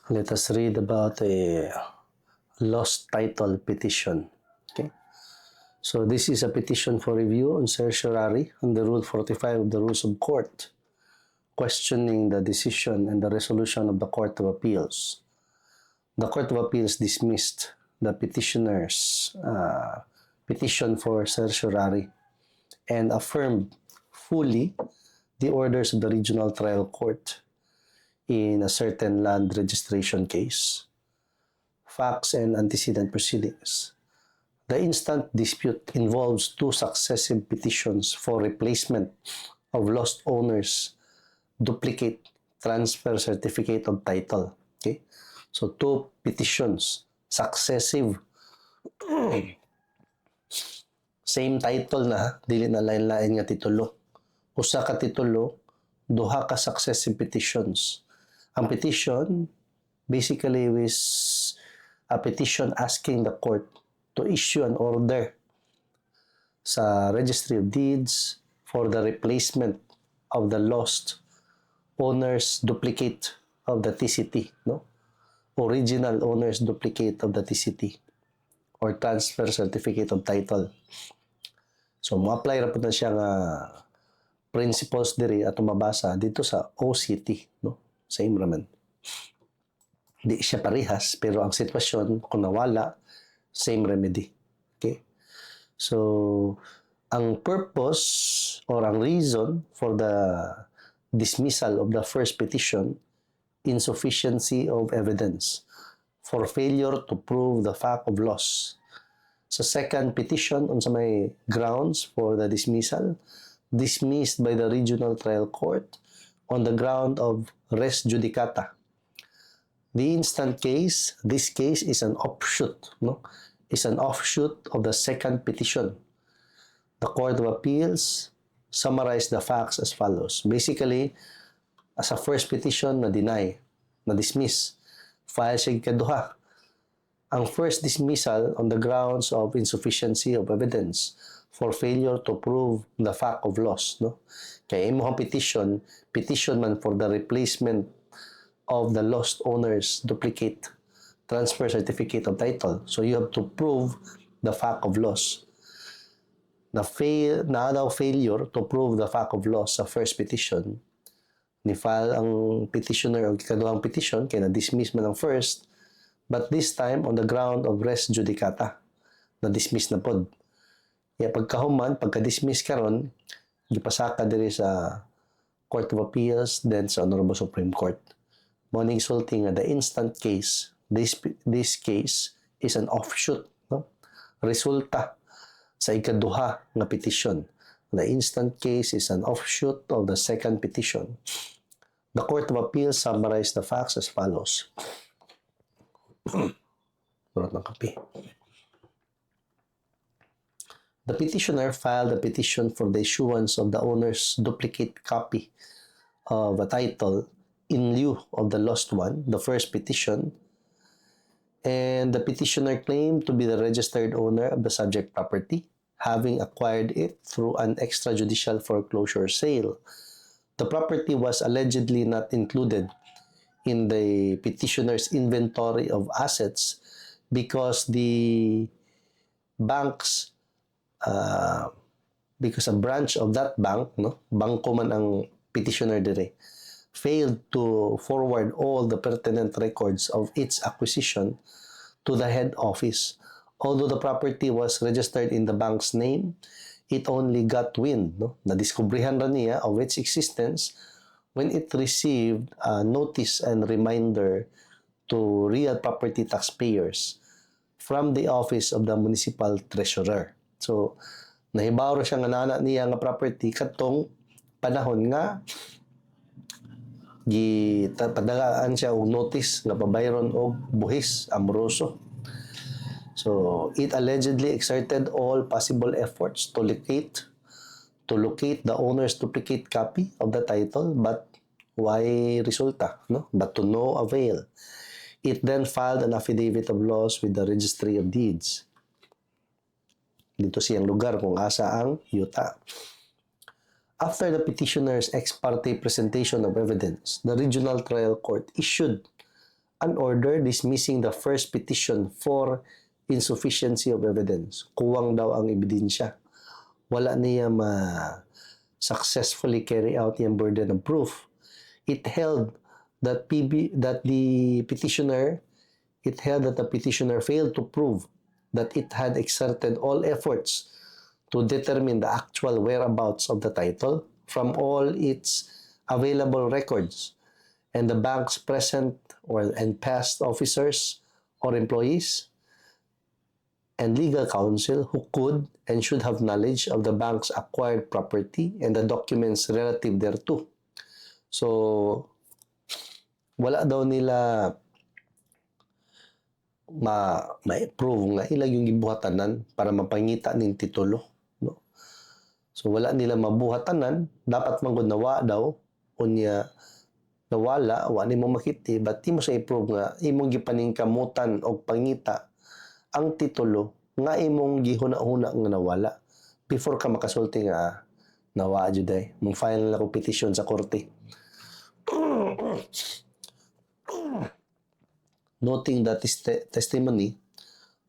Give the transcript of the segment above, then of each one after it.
Let us read about a lost title petition. Okay. So this is a petition for review on certiorari under Rule 45 of the Rules of Court, questioning the decision and the resolution of the Court of Appeals. The Court of Appeals dismissed the petitioner's petition for certiorari and affirmed fully the orders of the Regional Trial Court in a certain land registration case. Facts and antecedent proceedings. The instant dispute involves two successive petitions for replacement of lost owners' duplicate transfer certificate of title. Okay? So, two petitions, successive. Same title na, dili na lain-lain nga titulo. Usa ka titulo, duha ka successive petitions. Ang petition basically is a petition asking the court to issue an order sa Registry of Deeds for the replacement of the lost owner's duplicate of the TCT, no? Original owner's duplicate of the TCT or transfer certificate of title. So, mo-apply ra po na siya nga principles diri at mabasa dito sa OCT, no? Same raman. Di siya parehas, pero ang sitwasyon, kung nawala, same remedy. Okay? So, ang purpose or ang reason for the dismissal of the first petition, insufficiency of evidence for failure to prove the fact of loss. Sa second petition, unsa may grounds for the dismissal, dismissed by the Regional Trial Court on the ground of res judicata. The instant case, this case is an offshoot, no? Is an offshoot of the second petition. The Court of Appeals summarized the facts as follows. Basically, as a first petition na deny, na dismiss, file siya ikaduha. Ang first dismissal on the grounds of insufficiency of evidence for failure to prove the fact of loss, no? Kaya imo ang petition man for the replacement of the lost owner's duplicate transfer certificate of title. So you have to prove the fact of loss. Na daw failure to prove the fact of loss sa first petition, ni-file ang petitioner o ikaduhang petition, kaya na-dismiss man ang first, but this time on the ground of res judicata. Na-dismiss na pod. Kaya pagkahuman, pagka-dismiss karon, gipasaka diri sa Court of Appeals, then sa Honorable Supreme Court. Morning sulting nga the instant case, this case is an offshoot, no? Resulta sa ikaduha nga petition. The instant case is an offshoot of the second petition. The Court of Appeals summarized the facts as follows. Burot ng kape. The petitioner filed a petition for the issuance of the owner's duplicate copy of a title in lieu of the lost one, the first petition, and the petitioner claimed to be the registered owner of the subject property, having acquired it through an extrajudicial foreclosure sale. The property was allegedly not included in the petitioner's inventory of assets because the bank's because a branch of that bank, no, bangko man ang petitioner dire, failed to forward all the pertinent records of its acquisition to the head office. Although the property was registered in the bank's name, it only got wind, no, nadiskubrihan ra niya of its existence when it received a notice and reminder to real property taxpayers from the office of the municipal treasurer. So, nahibaw siya nga nana niya nga property katong panahon nga padagaan siya og notice nga pabayron og buhis amoroso. So, it allegedly exerted all possible efforts to locate the owner's duplicate copy of the title, but why resulta, no? But to no avail. It then filed an affidavit of loss with the Registry of Deeds. Dito siyang lugar kung asa ang yuta. After the petitioner's ex parte presentation of evidence, the Regional Trial Court issued an order dismissing the first petition for insufficiency of evidence. Kuwang daw ang ebidensya. Wala niya successfully carry out yung burden of proof. It held that the petitioner failed to prove that it had exerted all efforts to determine the actual whereabouts of the title from all its available records, and the bank's present and past officers or employees and legal counsel who could and should have knowledge of the bank's acquired property and the documents relative thereto. So, wala daw nila ma-prove nga ilag yung gibuhatanan para mapangita ning titulo. No? So, wala nila mabuhatanan, dapat manggod nawa daw, unya nawala, wala mo makiti, but di mo sa i-prove nga, imong gipaningkamutan o pangita ang titulo nga imong gihuna-huna nga nawala before ka makasulti nga nawa juday. Mong file na ko petition sa korte. Noting that testimony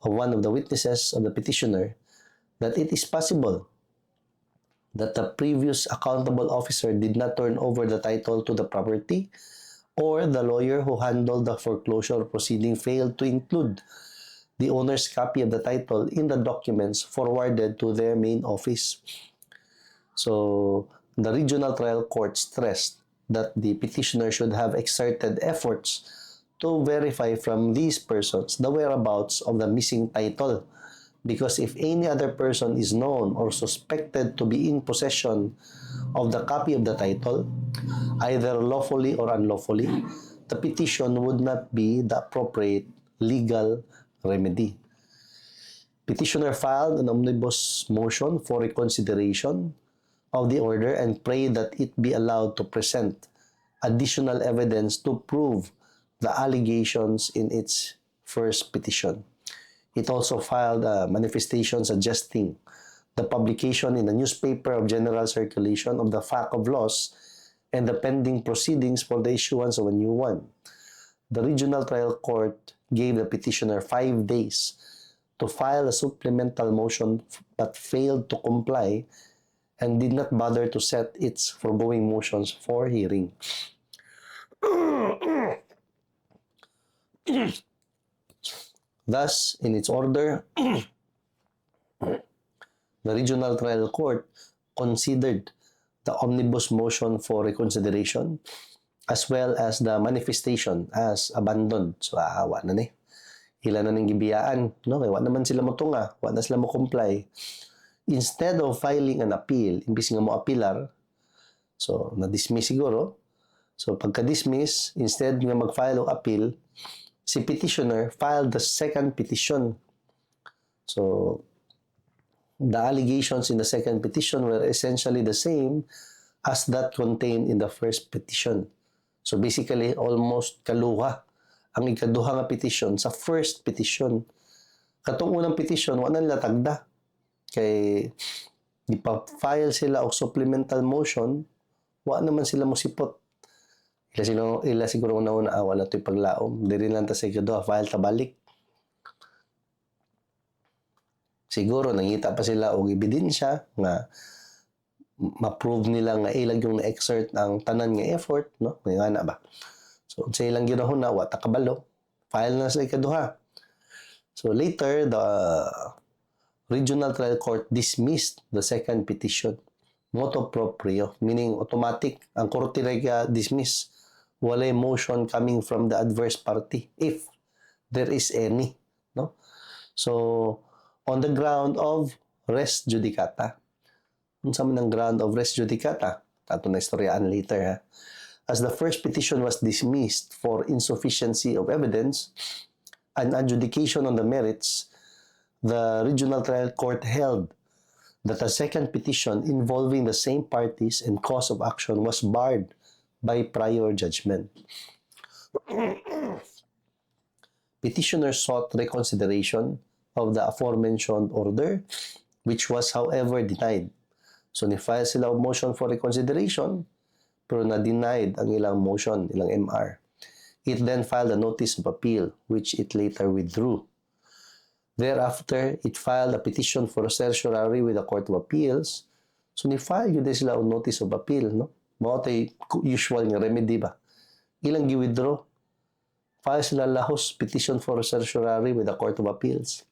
of one of the witnesses of the petitioner that it is possible that the previous accountable officer did not turn over the title to the property, or the lawyer who handled the foreclosure proceeding failed to include the owner's copy of the title in the documents forwarded to their main office. So, the regional trial court stressed that the petitioner should have exerted efforts to verify from these persons the whereabouts of the missing title, because if any other person is known or suspected to be in possession of the copy of the title, either lawfully or unlawfully, the petition would not be the appropriate legal remedy. Petitioner filed an omnibus motion for reconsideration of the order and prayed that it be allowed to present additional evidence to prove the allegations in its first petition. It also filed a manifestation suggesting the publication in a newspaper of general circulation of the fact of loss and the pending proceedings for the issuance of a new one. The regional trial court gave the petitioner 5 days to file a supplemental motion but failed to comply and did not bother to set its foregoing motions for hearing. Thus, in its order, the regional trial court considered the omnibus motion for reconsideration as well as the manifestation as abandoned. So, awa na ni. Hila na ng gibiyaan. No? Kaya naman sila mo tunga. Wa na sila mo comply. Instead of filing an appeal, imbis nga mo apilar, so, na-dismiss siguro. So, pagka-dismiss, instead nga mag-file o appeal, si petitioner filed the second petition. So, the allegations in the second petition were essentially the same as that contained in the first petition. So basically, almost kaluha ang ikaduha nga petition sa first petition. Katong unang petition, wala nila tagda. Kay ipa-file sila og supplemental motion, wala naman sila musipot. Ila siguro una-una, wala ito'y paglaom. Diri lang ta sa ikaduha, file ta balik. Siguro, nangita pa sila og ebidensya nga ma-prove nila nga ilag yung na-exert ang tanan nga effort, no? Nga na ba? So, sa ilang ginahuna, wata kabalo. File na sa ikaduha. So, later, the regional trial court dismissed the second petition. Motu proprio, meaning automatic. Ang korte dismiss. Walay motion coming from the adverse party, if there is any. No? So, on the ground of res judicata. Unsa man ang ground of res judicata? Ato na istoryaan later, ha? As the first petition was dismissed for insufficiency of evidence and adjudication on the merits, the regional trial court held that the second petition involving the same parties and cause of action was barred by prior judgment. Petitioner sought reconsideration of the aforementioned order, which was, however, denied. So, ni-file sila of motion for reconsideration, pero na-denied ang ilang motion, ilang MR. It then filed a notice of appeal, which it later withdrew. Thereafter, it filed a petition for certiorari with the Court of Appeals. So, ni-file yun din sila ang notice of appeal, no? Mga tayo usual nga remedy ba? Ilang gi-withdraw? File sila lahos petition for certiorari with the Court of Appeals.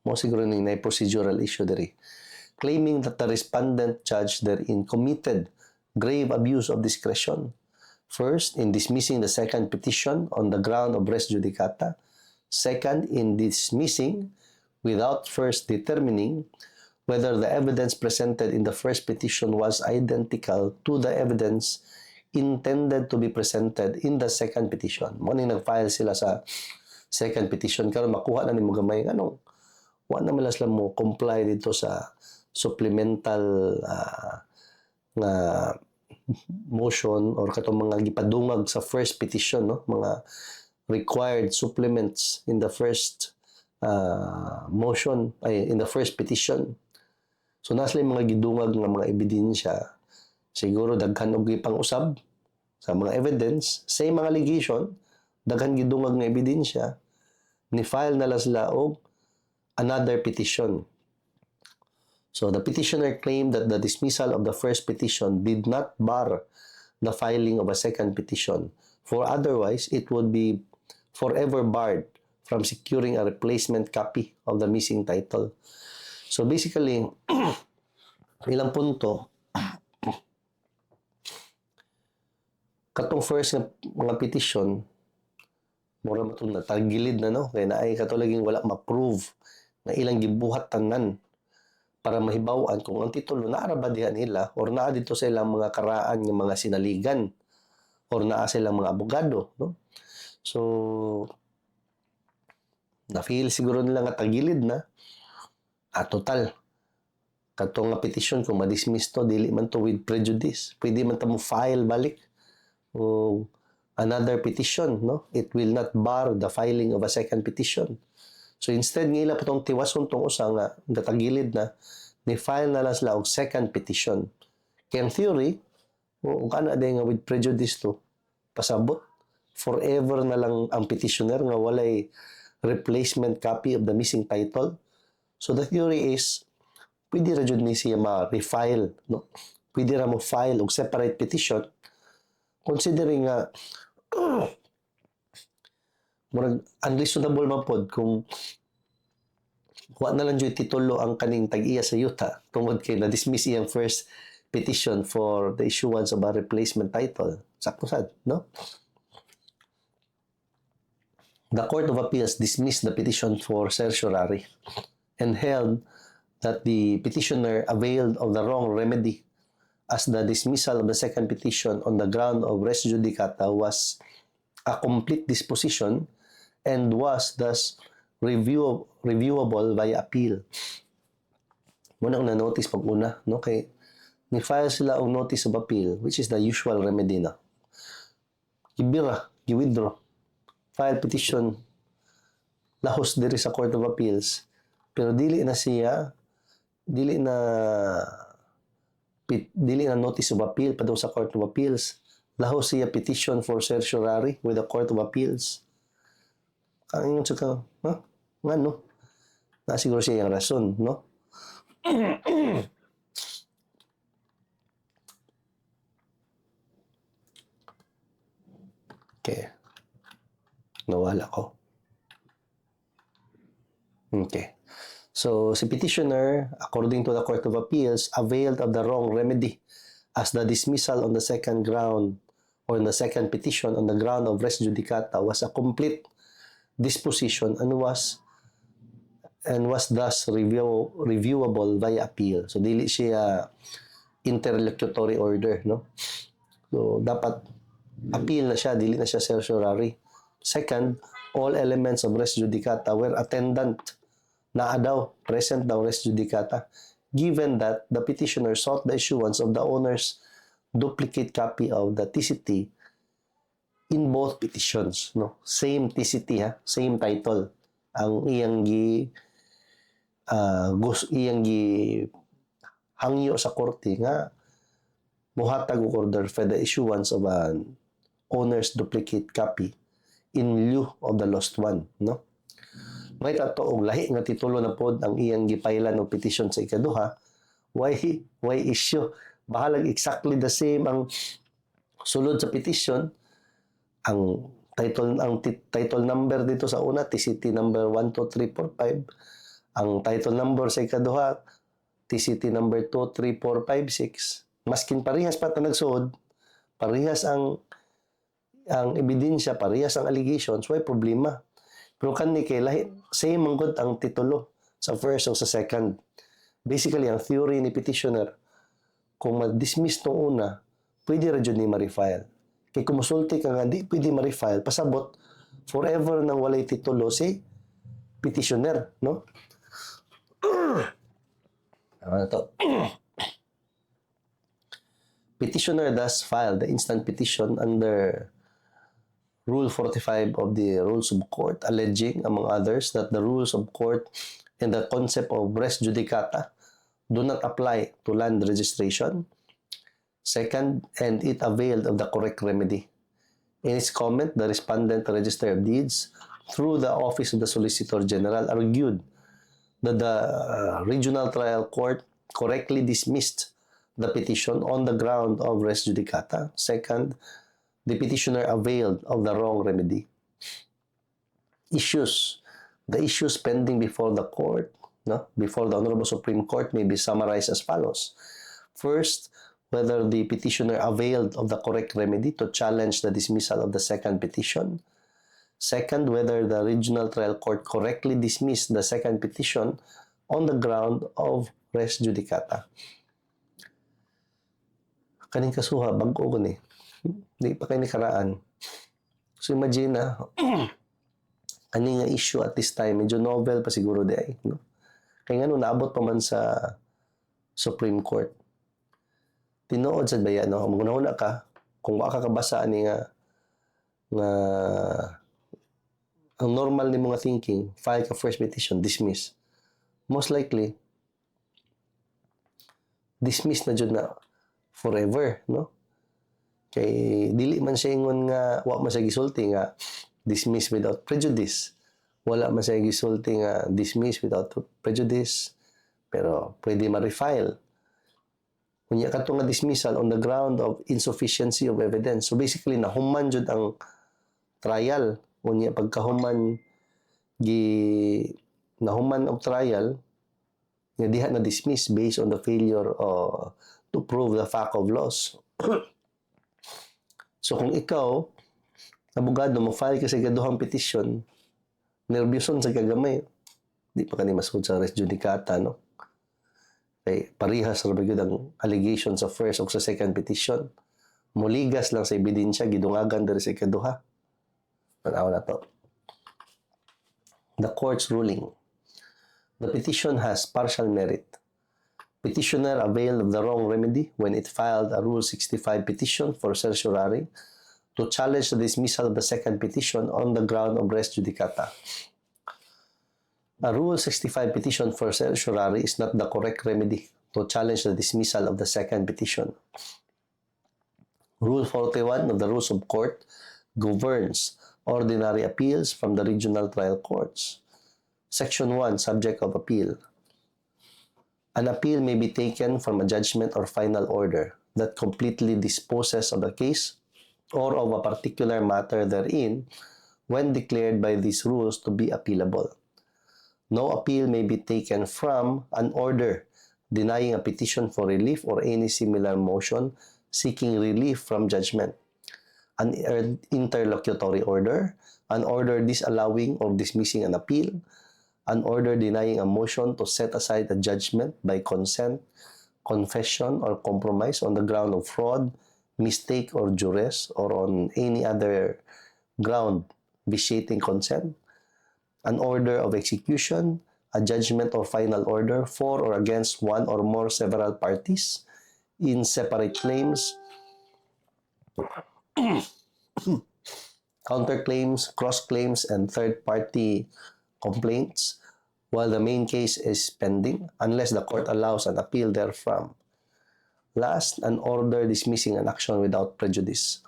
Mo siguro na procedural issue diri. Claiming that the respondent judge therein committed grave abuse of discretion. First, in dismissing the second petition on the ground of res judicata. Second, in dismissing without first determining whether the evidence presented in the first petition was identical to the evidence intended to be presented in the second petition. Muna nag-file sila sa second petition karon makuha na ni mo gamay anong wa na malas lang mo comply dito sa supplemental nga motion or katong mga gipadungag sa first petition, no, mga required supplements in the first motion ay in the first petition. So nasa mga gidungag nga mga ebidensya, siguro daghan og gipang-usab sa mga evidence, same mga allegation, daghan gidungag nga ebidensya, ni file na lang sila og another petition. So the petitioner claimed that the dismissal of the first petition did not bar the filing of a second petition, for otherwise it would be forever barred from securing a replacement copy of the missing title. So basically, ilang punto, katong first nga mga petition, mura matong natagilid na, no? Kaya naay katulaging wala ma-prove na ilang gibuhat tanan para mahibaw-an kung ang titulo naara ba diha nila or naa dito sa ilang mga karaan ng mga sinaligan or naa sa ilang mga abogado, no? So, na-feel siguro nila nga tagilid na. Total. Katong nga petition, kung ma-dismiss to, dili man to with prejudice. Pwede man ta mo file balik o another petition, no? It will not bar the filing of a second petition. So instead, ngila po itong tiwason itong usa nga gatagilid na, ni-file na lang sila og second petition. Kaya in theory, kung kana day nga with prejudice to, pasabot, forever na lang ang petitioner nga walay replacement copy of the missing title. So the theory is, pwede ra jud ni siya ma-refile, no? Pwede ra mo file og separate petition considering nga murag unreasonable man pod kung wa na lang jud titulo ang kaning tag-iya sa yuta tungod kay na-dismiss iyang first petition for the issuance of a replacement title. Sakto sad, no? The Court of Appeals dismissed the petition for certiorari and held that the petitioner availed of the wrong remedy as the dismissal of the second petition on the ground of res judicata was a complete disposition and was thus reviewable via appeal. Muna ang na-notice pag-una, no? Kay ni-file sila ang notice of appeal, which is the usual remedy na. Gibira, gi-withdraw, file petition, lahos diri sa Court of Appeals, pero dili na notice of appeal pa daw sa Court of Appeals. Lahos siya petition for certiorari with the Court of Appeals. Kaya sa ka, ha? Nga, no? Nasiguro siya yung rason, no? Okay. Nawala ko. Okay. So, si petitioner, according to the Court of Appeals, availed of the wrong remedy as the dismissal on the second ground or on the second petition on the ground of res judicata was a complete disposition and was thus reviewable via appeal. So, dili siya interlocutory order, no? So, dapat appeal na siya, dili na siya certiorari. Second, all elements of res judicata were attendant present daw res judicata, given that the petitioner sought the issuance of the owner's duplicate copy of the TCT in both petitions, no? Same TCT, ha? Same title. Ang iyang hangyo sa korte nga muhatag og order for the issuance of a owner's duplicate copy in lieu of the lost one, no? May tato og lahi nga titulo na pod ang iyang gipailan og petition sa ikaduha, why issue? Bahalag exactly the same ang sulod sa petition, ang title number dito sa una, TCT number 12345, ang title number sa ikaduha, TCT number 23456. Maskin parehas pa ta nagsuod, parehas ang ebidensya, parehas ang allegations, why problema? Pero kani kay lahi same manggod ang titulo sa first o sa second. Basically, ang theory ni petitioner, kung ma-dismiss nung una, pwede ra jud ni ma-refile. Kay kumusulti ka nga, di pwede ma-refile, pasabot, forever nang walay titulo si petitioner, no? Ano to? Petitioner thus filed the instant petition under Rule 45 of the Rules of Court, alleging, among others, that the rules of court and the concept of res judicata do not apply to land registration. Second, and it availed of the correct remedy. In its comment, the respondent Register of Deeds, through the Office of the Solicitor General, argued that the Regional Trial Court correctly dismissed the petition on the ground of res judicata. Second, the petitioner availed of the wrong remedy. The issues pending before the court, before the Honorable Supreme Court, may be summarized as follows. First, whether the petitioner availed of the correct remedy to challenge the dismissal of the second petition. Second, whether the Regional Trial Court correctly dismissed the second petition on the ground of res judicata. Kaning kasuha, bago ko ni. Di pa kayo nikaraan. So imagine na, ani nga issue at this time, medyo novel pa siguro di ay. No? Kaya nga naabot pa man sa Supreme Court. Tinuod sa baya, no? Magunahuna ka, kung waka kabasa ani nga ang normal ni mga thinking, file ka first petition, dismiss. Most likely, dismiss na dyan na forever, no? Kay dili man siya ingon nga wa man siya gisulti nga dismiss without prejudice. Wala man siya gisulti nga dismiss without prejudice, pero pwede ma-refile. Unya kadto nga dismissal on the ground of insufficiency of evidence. So basically nahuman jud ang trial. Unya pagkahuman nahuman og trial nga diha na dismiss based on the failure to prove the fact of loss. So kung ikaw, abogado, mo-file ka sa ikaduhang petition, nervyoson sa kagamay, di pa ka ni masud sa res judicata, no? Kay parihas ra gyud ang allegations sa first o sa second petition. Muligas lang sa ebidensya, gidungagan diri sa ikaduha. Tanaw na to. The court's ruling. The petition has partial merit. Petitioner availed of the wrong remedy when it filed a Rule 65 petition for certiorari to challenge the dismissal of the second petition on the ground of res judicata. A Rule 65 petition for certiorari is not the correct remedy to challenge the dismissal of the second petition. Rule 41 of the Rules of Court governs ordinary appeals from the regional trial courts. Section 1, Subject of Appeal. An appeal may be taken from a judgment or final order that completely disposes of the case or of a particular matter therein when declared by these rules to be appealable. No appeal may be taken from an order denying a petition for relief or any similar motion seeking relief from judgment, an interlocutory order, an order disallowing or dismissing an appeal, an order denying a motion to set aside a judgment by consent, confession, or compromise on the ground of fraud, mistake, or duress, or on any other ground vitiating consent, an order of execution, a judgment or final order for or against one or more several parties in separate claims, counterclaims, cross-claims, and third-party complaints while the main case is pending unless the court allows an appeal therefrom. Last, an order dismissing an action without prejudice.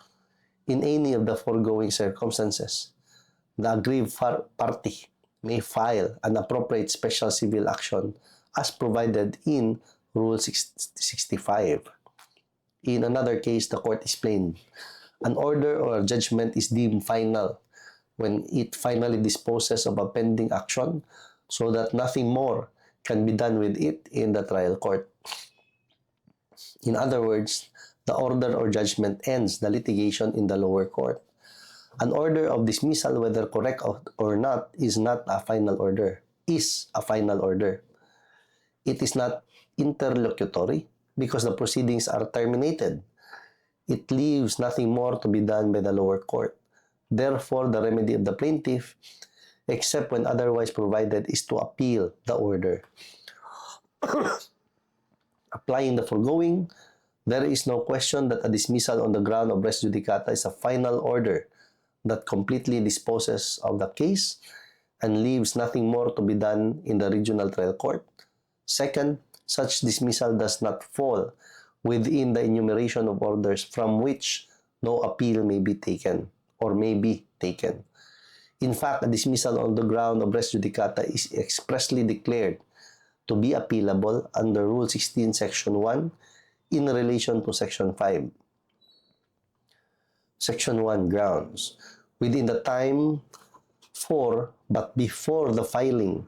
In any of the foregoing circumstances, the aggrieved party may file an appropriate special civil action as provided in Rule 65. In another case, the court explained, an order or a judgment is deemed final when it finally disposes of a pending action so that nothing more can be done with it in the trial court. In other words, the order or judgment ends the litigation in the lower court. An order of dismissal, whether correct or not, is not a final order. Is a final order. It is not interlocutory because the proceedings are terminated. It leaves nothing more to be done by the lower court. Therefore, the remedy of the plaintiff, except when otherwise provided, is to appeal the order. Applying the foregoing, there is no question that a dismissal on the ground of res judicata is a final order that completely disposes of the case and leaves nothing more to be done in the regional trial court. Second, such dismissal does not fall within the enumeration of orders from which no appeal may be taken or may be taken. In fact, a dismissal on the ground of res judicata is expressly declared to be appealable under Rule 16, Section 1 in relation to Section 5. Section 1 grounds. Within the time for but before filing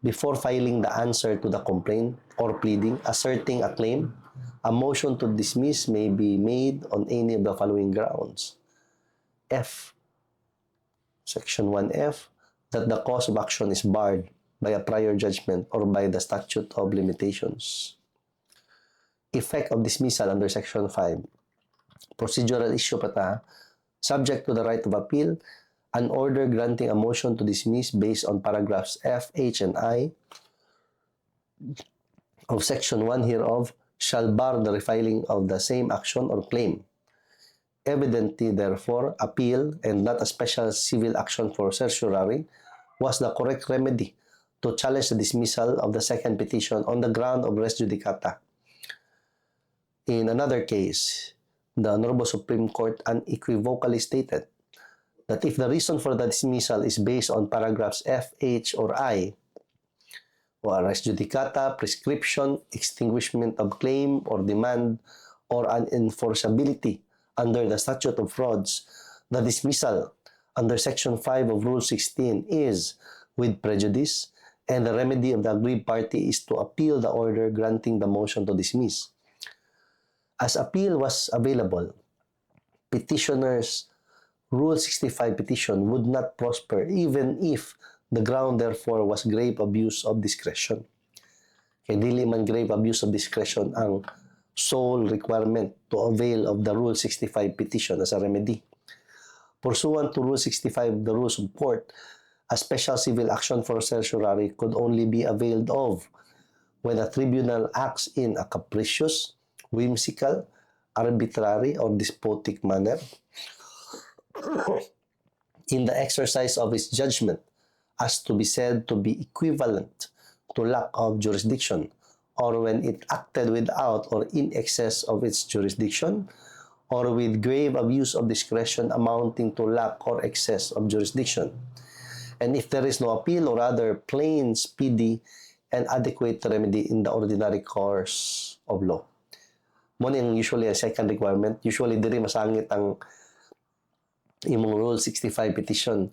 the answer to the complaint or pleading asserting a claim, a motion to dismiss may be made on any of the following grounds. F. Section 1F, that the cause of action is barred by a prior judgment or by the statute of limitations. Effect of dismissal under Section 5. Procedural issue pa subject to the right of appeal, an order granting a motion to dismiss based on paragraphs F, H, and I of Section 1 hereof shall bar the refiling of the same action or claim. Evidently, therefore, appeal and not a special civil action for certiorari was the correct remedy to challenge the dismissal of the second petition on the ground of res judicata. In another case, the Honorable Supreme Court unequivocally stated that if the reason for the dismissal is based on paragraphs F, H, or I, or res judicata, prescription, extinguishment of claim or demand, or unenforceability under the statute of frauds, the dismissal under Section 5 of Rule 16 is with prejudice, and the remedy of the aggrieved party is to appeal the order granting the motion to dismiss. As appeal was available, petitioner's Rule 65 petition would not prosper even if the ground therefore was grave abuse of discretion. Kaya dili man grave abuse of discretion ang sole requirement to avail of the Rule 65 petition as a remedy. Pursuant to Rule 65 of the Rules of Court, a special civil action for certiorari could only be availed of when a tribunal acts in a capricious, whimsical, arbitrary, or despotic manner in the exercise of its judgment as to be said to be equivalent to lack of jurisdiction, or when it acted without or in excess of its jurisdiction, or with grave abuse of discretion amounting to lack or excess of jurisdiction. And if there is no appeal or other plain, speedy, and adequate remedy in the ordinary course of law. Muna yung usually a second requirement. Usually, diri masangit ang imong Rule 65 petition.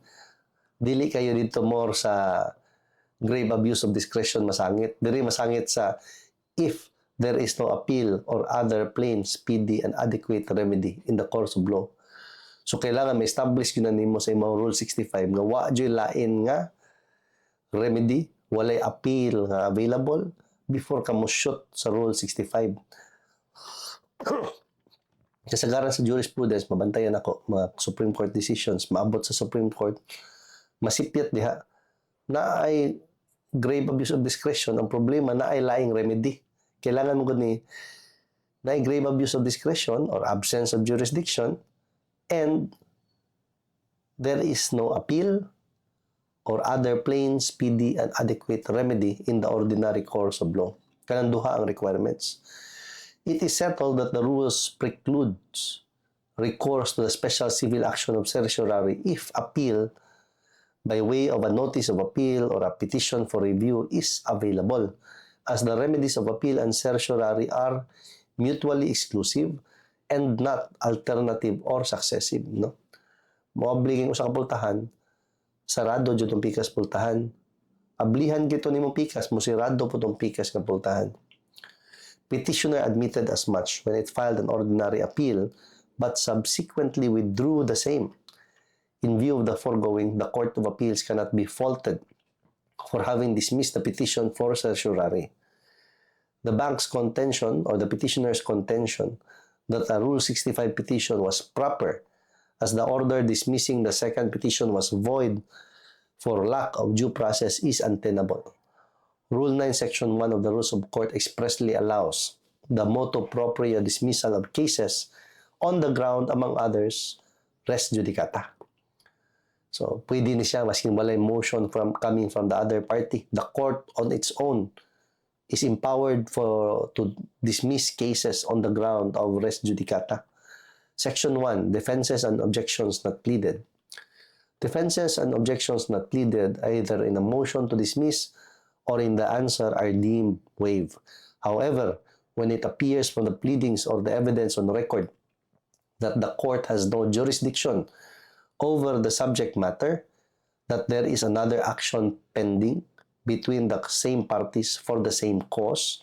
Dili kayo dito more sa grave abuse of discretion masangit. Diri masangit sa if there is no appeal or other plain, speedy, and adequate remedy in the course of law. So, kailangan ma-establish yun na nimo sa imong Rule 65 nga wa dyo'y lain nga remedy, walay appeal nga available before ka mo shoot sa Rule 65. Kasagaran sa jurisprudence, mabantayan ako mga Supreme Court decisions, maabot sa Supreme Court, masipyat diha na ay grave abuse of discretion. Ang problema na ay laing remedy. Kailangan mo gani na ay grave abuse of discretion or absence of jurisdiction, and there is no appeal or other plain, speedy, and adequate remedy in the ordinary course of law. Kanang duha ang requirements. It is settled that the rules precludes recourse to the special civil action of certiorari if appeal by way of a notice of appeal or a petition for review is available, as the remedies of appeal and certiorari are mutually exclusive and not alternative or successive, no? Moabligin ko sa kapultahan, sarado jud tong pikas pultahan. Ablihan gito nimo pikas, musirado po tong pikas nga pultahan. Petitioner admitted as much when it filed an ordinary appeal but subsequently withdrew the same. In view of the foregoing, the Court of Appeals cannot be faulted for having dismissed the petition for certiorari. The bank's contention or the petitioner's contention that a Rule 65 petition was proper as the order dismissing the second petition was void for lack of due process is untenable. Rule 9, Section 1 of the Rules of Court expressly allows the motu proprio dismissal of cases on the ground, among others, res judicata. So, pwede ni siya, masking walay motion coming from the other party. The court on its own is empowered to dismiss cases on the ground of res judicata. Section 1, Defenses and Objections Not Pleaded. Defenses and objections not pleaded either in a motion to dismiss or in the answer are deemed waived. However, when it appears from the pleadings or the evidence on record that the court has no jurisdiction over the subject matter, that there is another action pending between the same parties for the same cause,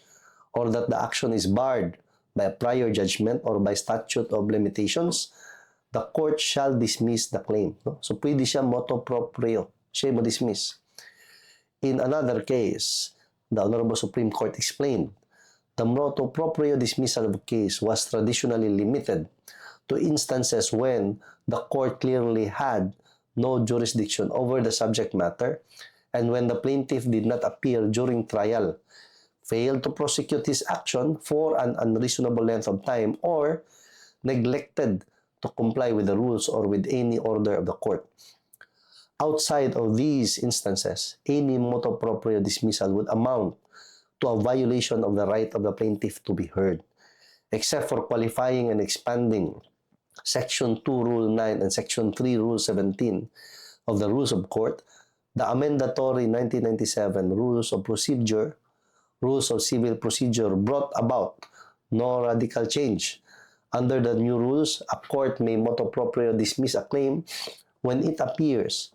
or that the action is barred by a prior judgment or by statute of limitations, the court shall dismiss the claim. No? So, pwede siya motu proprio. Siya mo dismiss. In another case, the Honorable Supreme Court explained, the motu proprio dismissal of a case was traditionally limited to instances when the court clearly had no jurisdiction over the subject matter and when the plaintiff did not appear during trial, failed to prosecute his action for an unreasonable length of time, or neglected to comply with the rules or with any order of the court. Outside of these instances, any motu proprio dismissal would amount to a violation of the right of the plaintiff to be heard, except for qualifying and expanding Section 2, Rule 9, and Section 3, Rule 17 of the Rules of Court, the amendatory 1997 Rules of Procedure, Rules of Civil Procedure brought about no radical change. Under the new rules, a court may motu proprio dismiss a claim when it appears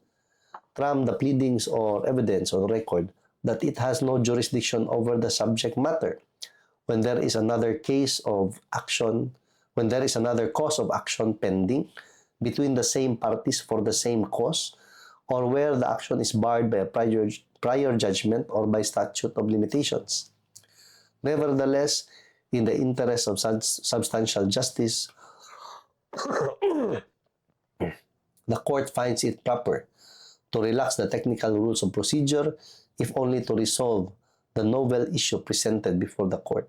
from the pleadings or evidence on record that it has no jurisdiction over the subject matter, when there is another case of action, when there is another cause of action pending between the same parties for the same cause, or where the action is barred by a prior judgment or by statute of limitations. Nevertheless, in the interest of substantial justice, the court finds it proper to relax the technical rules of procedure if only to resolve the novel issue presented before the court.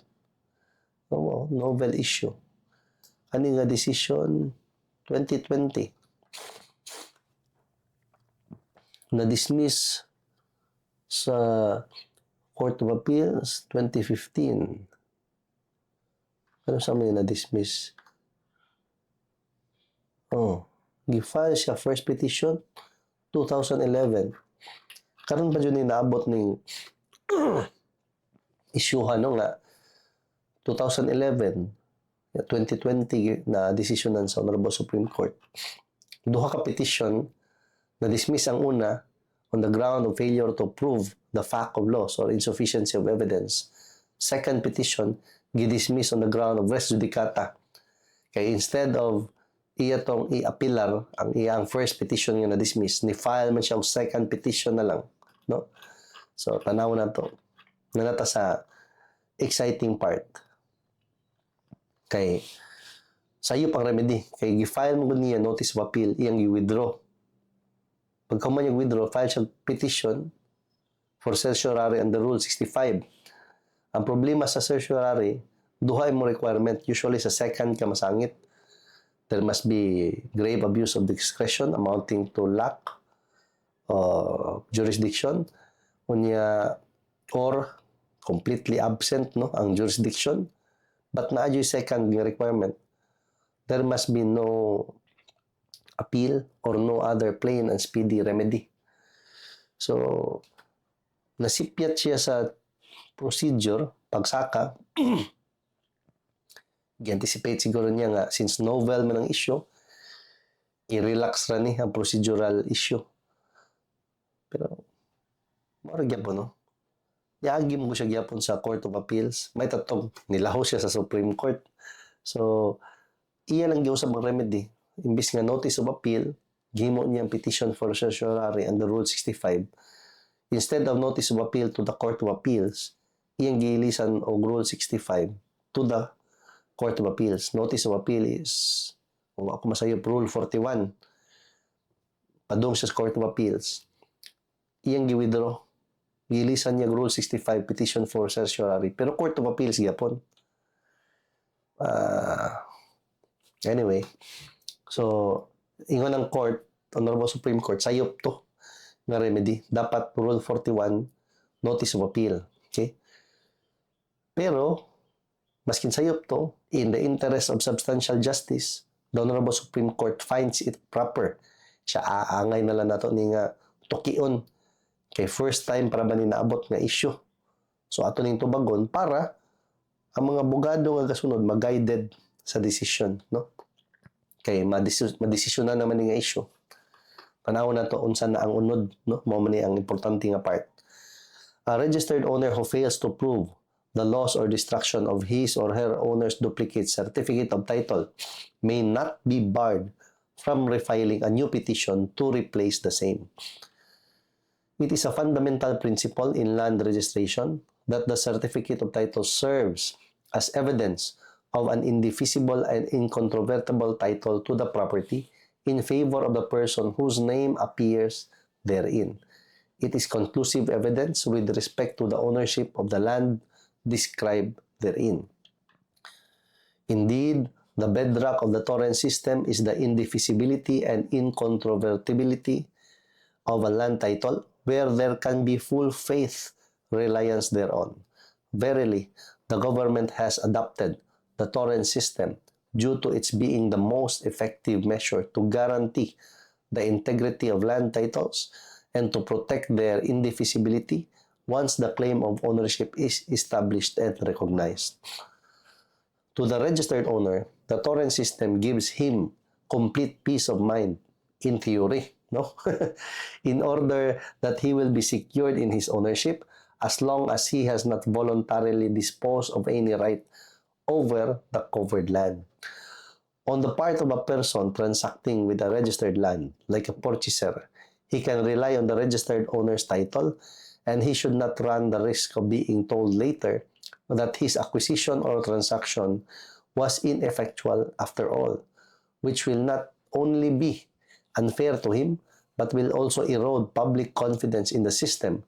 Oh, novel issue. Ano nga decision? 2020. Na-dismiss sa Court of Appeals 2015. Ano sa mga na-dismiss? Oh, gi-file siya first petition 2011. Karon ba yun inaabot ng isyuhan no nga 2011 2020 na desisyonan sa Honorable Supreme Court. Duha ka petition na dismiss ang una on the ground of failure to prove the fact of loss or insufficiency of evidence. Second petition, gidismiss on the ground of res judicata. Kaya instead of iya tong i-appealar ang iyang first petition nga na-dismiss, ni-file man siya og second petition na lang. No? So, tanaw na to. Nanata sa exciting part. Kay sa iyo pang remedy. Kay gi-file mo niya notice of appeal, iyang i-withdraw. Pagka man yung withdraw, file siya petition for certiorari under Rule 65. Ang problema sa certiorari, duha mo requirement. Usually sa second ka masangit. There must be grave abuse of discretion amounting to lack of jurisdiction. Unya, or completely absent no ang jurisdiction. But na yung second requirement, there must be no appeal or no other plain and speedy remedy. So, nasipyat siya sa procedure, pagsaka, i-anticipate siguro niya nga, since novel man ang issue, i-relax ra ni ang procedural issue. Pero, mara gyapon, no? Yagi mo siya gyapon sa Court of Appeals. May tatong nilaho siya sa Supreme Court. So, iyan ang giusab ang remedy. Imbis nga notice of appeal, gihimo niya ang petition for certiorari under Rule 65. Instead of notice of appeal to the Court of Appeals, iyang giilisan og Rule 65 to the Court of Appeals. Notice of appeal is, kung ako masayop, Rule 41. Padung siya sa Court of Appeals. Iyang gi-withdraw. Giilisan niya Rule 65, petition for certiorari. Pero Court of Appeals gyapon. Anyway, so, ingon ng court, Honorable Supreme Court, sayop to nga remedy. Dapat Rule 41, notice of appeal. Okay? Pero, maskin sayop to, in the interest of substantial justice, the Honorable Supreme Court finds it proper. Siya aangay na lang nato ni nga tukion kay first time para ba ni naabot nga issue. So, ato ning tubagon para ang mga abogado nga kasunod mag-guided sa decision, no? Kay madesisyon na naman nga issue. Panahon na to unsa na ang unod, no? Mao man ni ang importante nga part. A registered owner who fails to prove the loss or destruction of his or her owner's duplicate certificate of title may not be barred from refiling a new petition to replace the same. It is a fundamental principle in land registration that the certificate of title serves as evidence of an indefeasible and incontrovertible title to the property in favor of the person whose name appears therein. It is conclusive evidence with respect to the ownership of the land described therein. Indeed, the bedrock of the torrent system is the indefeasibility and incontrovertibility of a land title where there can be full faith reliance thereon. Verily, the government has adopted the torrent system due to its being the most effective measure to guarantee the integrity of land titles and to protect their indefeasibility once the claim of ownership is established and recognized. To the registered owner, the torrent system gives him complete peace of mind in theory, no? In order that he will be secured in his ownership as long as he has not voluntarily disposed of any right over the covered land. On the part of a person transacting with a registered land, like a purchaser, he can rely on the registered owner's title, and he should not run the risk of being told later that his acquisition or transaction was ineffectual after all, which will not only be unfair to him, but will also erode public confidence in the system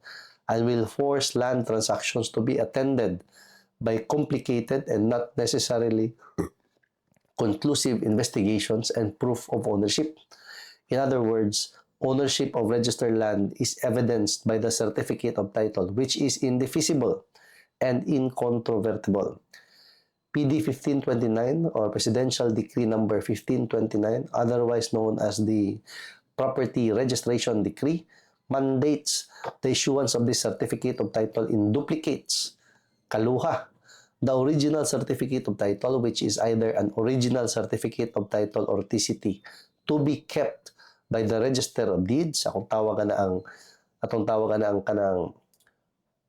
and will force land transactions to be attended by complicated and not necessarily conclusive investigations and proof of ownership. In other words, ownership of registered land is evidenced by the certificate of title, which is indefeasible and incontrovertible. PD 1529 or Presidential Decree number 1529, otherwise known as the Property Registration Decree, mandates the issuance of this certificate of title in duplicates, kaluha, the original certificate of title, which is either an original certificate of title or TCT, to be kept by the Register of Deeds. Atong tawagan na ang kanang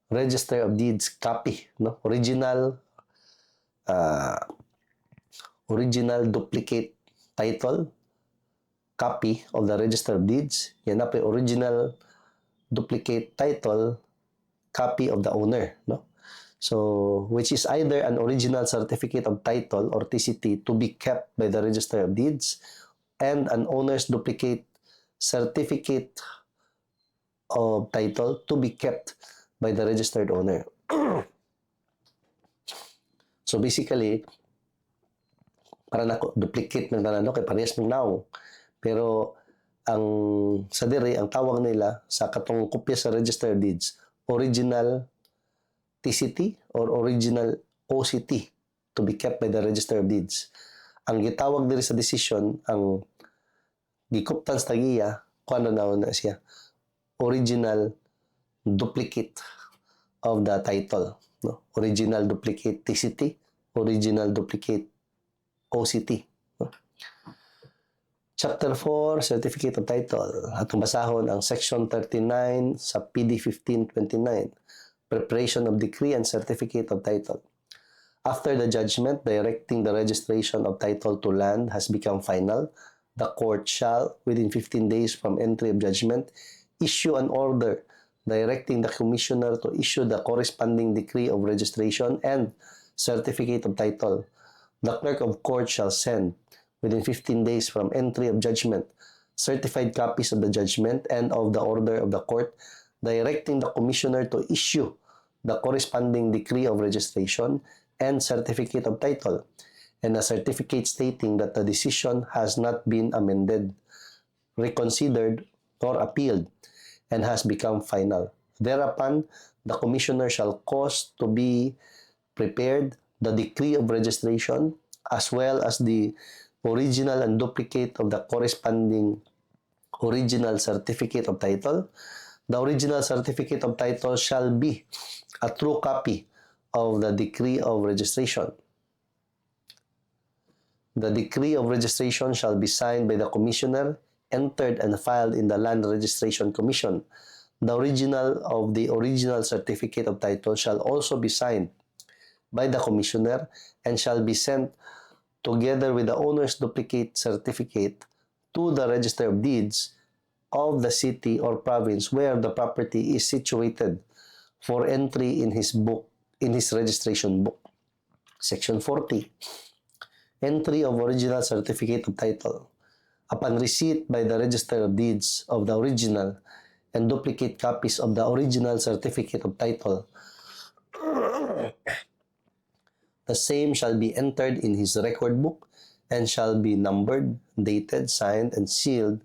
Register of Deeds copy, no? Original duplicate title copy of the Register of Deeds. Yan na po original duplicate title copy of the owner, no? So, which is either an original certificate of title or TCT to be kept by the Register of Deeds and an owner's duplicate certificate of title to be kept by the registered owner. So basically, para na duplicate ng tanano kay parehas ng now. Pero ang sa diri ang tawag nila sa katong kopya sa Register of Deeds, original TCT or original OCT to be kept by the Register of Deeds. ang gitawag diri sa decision, ang gikuptan sa tagiya, kung ano na siya, original duplicate of the title. No? Original duplicate TCT, original duplicate OCT. No? Chapter 4, Certificate of Title. Atong basahon ang Section 39 sa PD 1529, Preparation of Decree and Certificate of Title. After the judgment directing the registration of title to land has become final, the court shall, within 15 days from entry of judgment, issue an order directing the commissioner to issue the corresponding decree of registration and certificate of title. The clerk of court shall send, within 15 days from entry of judgment, certified copies of the judgment and of the order of the court directing the commissioner to issue the corresponding decree of registration and certificate of title, and a certificate stating that the decision has not been amended, reconsidered, or appealed, and has become final. Thereupon, the commissioner shall cause to be prepared the decree of registration as well as the original and duplicate of the corresponding original certificate of title. The original certificate of title shall be a true copy of the decree of registration. The decree of registration shall be signed by the commissioner, entered and filed in the Land Registration Commission. The original of the original certificate of title shall also be signed by the commissioner and shall be sent together with the owner's duplicate certificate to the Register of Deeds of the city or province where the property is situated for entry in his book, in his registration book. Section 40. Entry of original certificate of title. Upon receipt by the Register of Deeds of the original and duplicate copies of the original certificate of title, the same shall be entered in his record book and shall be numbered, dated, signed, and sealed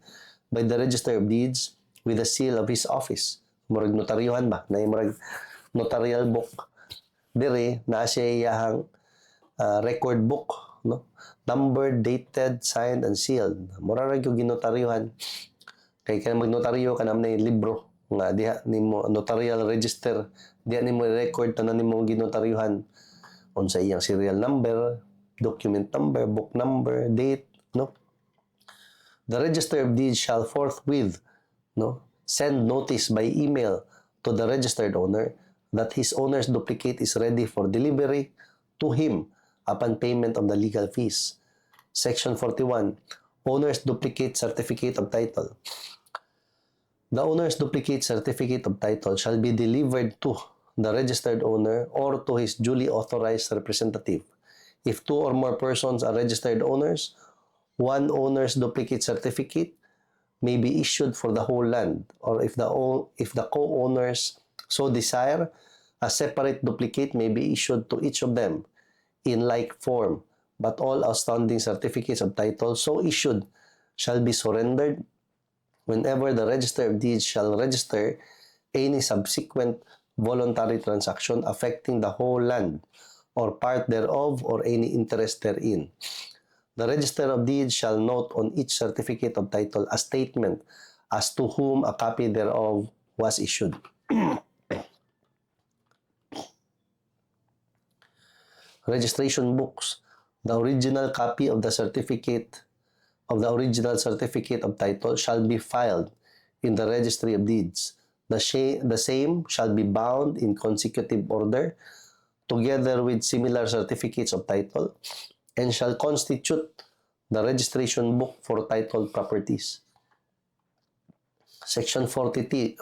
by the Register of Deeds with the seal of his office. Murag notaryuhan ba? Na murag notarial book. Dire, na siya iyahang record book, no? Numbered, dated, signed, and sealed. Mura rin yung ginotaryuhan. Kaya ka magnotaryo ka naman na yung libro. Nga, diha ni mo notarial register. Diha ni mo record na ni mo ginotaryuhan. Unsa iyang serial number, document number, book number, date, no? The Register of Deeds shall forthwith, no, send notice by email to the registered owner that his owner's duplicate is ready for delivery to him upon payment of the legal fees. Section 41. Owner's duplicate certificate of title. The owner's duplicate certificate of title shall be delivered to the registered owner or to his duly authorized representative. If two or more persons are registered owners, one owner's duplicate certificate may be issued for the whole land, or if the co-owners so desire, a separate duplicate may be issued to each of them in like form, but all outstanding certificates of title so issued shall be surrendered whenever the Register of Deeds shall register any subsequent voluntary transaction affecting the whole land or part thereof or any interest therein. The Register of Deeds shall note on each certificate of title a statement as to whom a copy thereof was issued. Registration books. The original copy of the original certificate of title shall be filed in the Registry of Deeds. The same shall be bound in consecutive order together with similar certificates of title and shall constitute the registration book for titled properties. Section 43.